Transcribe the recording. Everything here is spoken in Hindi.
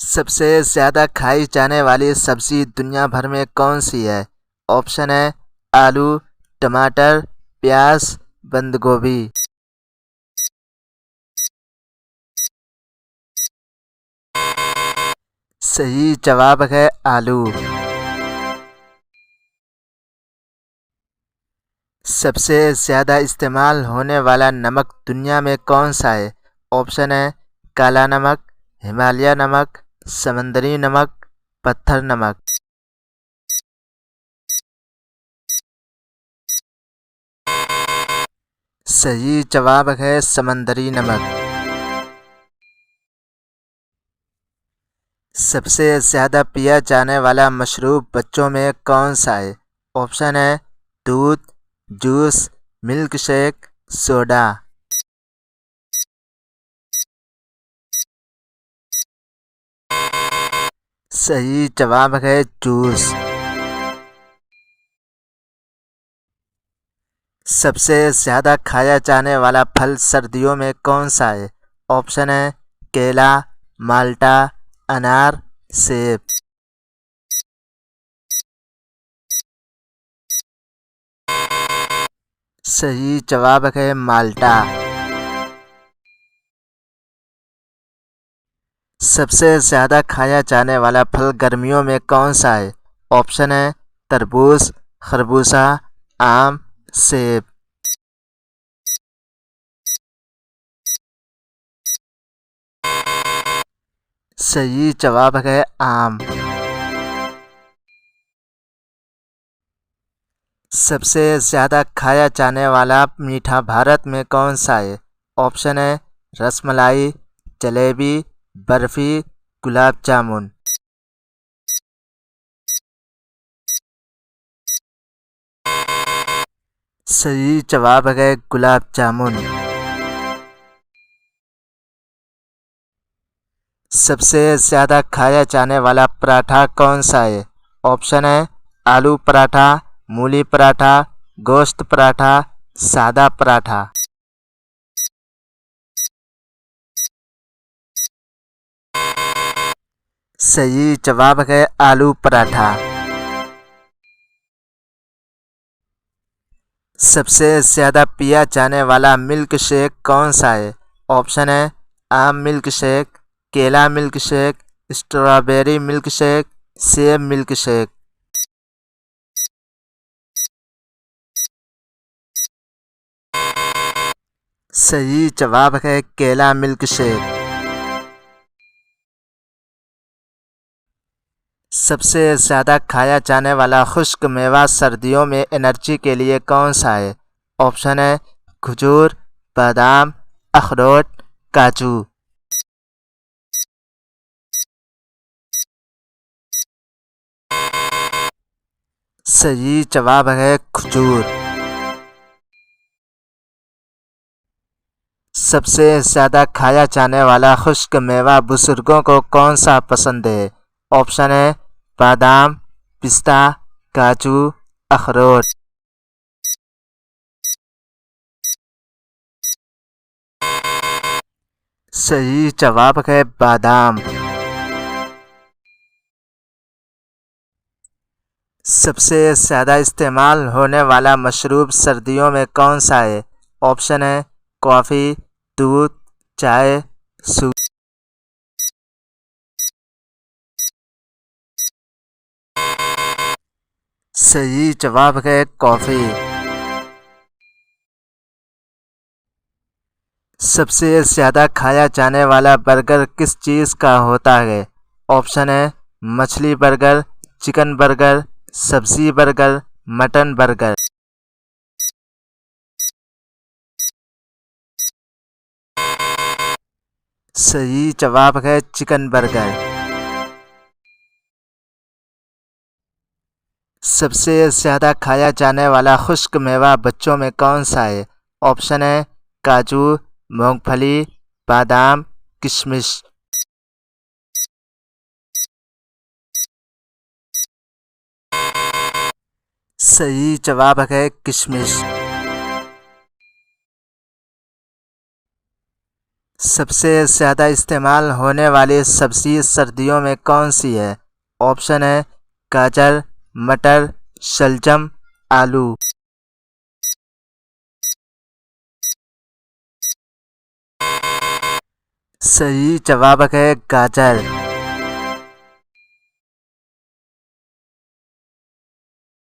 सबसे ज़्यादा खाई जाने वाली सब्ज़ी दुनिया भर में कौन सी है? ऑप्शन है आलू, टमाटर, प्याज, बंद गोभी। सही जवाब है आलू। सबसे ज़्यादा इस्तेमाल होने वाला नमक दुनिया में कौन सा है? ऑप्शन है काला नमक, हिमालय नमक, समुद्री नमक, पत्थर नमक। सही जवाब है समुद्री नमक। सबसे ज़्यादा पिया जाने वाला मशरूब बच्चों में कौन सा है? ऑप्शन है दूध, जूस, मिल्क शेक, सोडा। सही जवाब है जूस। सबसे ज़्यादा खाया जाने वाला फल सर्दियों में कौन सा है? ऑप्शन है केला, माल्टा, अनार, सेब। सही जवाब है माल्टा। सबसे ज़्यादा खाया जाने वाला फल गर्मियों में कौन सा है? ऑप्शन है तरबूज, खरबूजा, आम, सेब। सही जवाब है आम। सबसे ज़्यादा खाया जाने वाला मीठा भारत में कौन सा है? ऑप्शन है रसमलाई, जलेबी, बर्फी, गुलाब जामुन। सही जवाब है गुलाब जामुन। सबसे ज़्यादा खाया जाने वाला पराठा कौन सा है? ऑप्शन है आलू पराठा, मूली पराठा, गोश्त पराठा, सादा पराठा। सही जवाब है आलू पराठा। सबसे ज़्यादा पिया जाने वाला मिल्क शेक कौन सा है? ऑप्शन है आम मिल्क शेक, केला milk shake, strawberry milk shake, सेब मिल्क शेक। सही जवाब है केला मिल्क शेक। सबसे ज़्यादा खाया जाने वाला खुश्क मेवा सर्दियों में एनर्जी के लिए कौन सा है? ऑप्शन है खजूर, बादाम, अखरोट, काजू। सही जवाब है खजूर। सबसे ज़्यादा खाया जाने वाला खुश्क मेवा बुजुर्गों को कौन सा पसंद है? ऑप्शन है बादाम, पिस्ता, काजू, अखरोट। सही जवाब है बादाम। सबसे ज़्यादा इस्तेमाल होने वाला मशरूब सर्दियों में कौन सा है? ऑप्शन है कॉफ़ी, दूध, चाय, सूप। सही जवाब है कॉफ़ी। सबसे ज़्यादा खाया जाने वाला बर्गर किस चीज़ का होता है? ऑप्शन है मछली बर्गर, चिकन बर्गर, सब्ज़ी बर्गर, मटन बर्गर। सही जवाब है चिकन बर्गर। सबसे ज़्यादा खाया जाने वाला खुश्क मेवा बच्चों में कौन सा है? ऑप्शन है काजू, मूंगफली, बादाम, किशमिश। सही जवाब है किशमिश। सबसे ज़्यादा इस्तेमाल होने वाली सब्ज़ी सर्दियों में कौन सी है? ऑप्शन है गाजर, मटर, शलजम, आलू। सही जवाब है गाजर।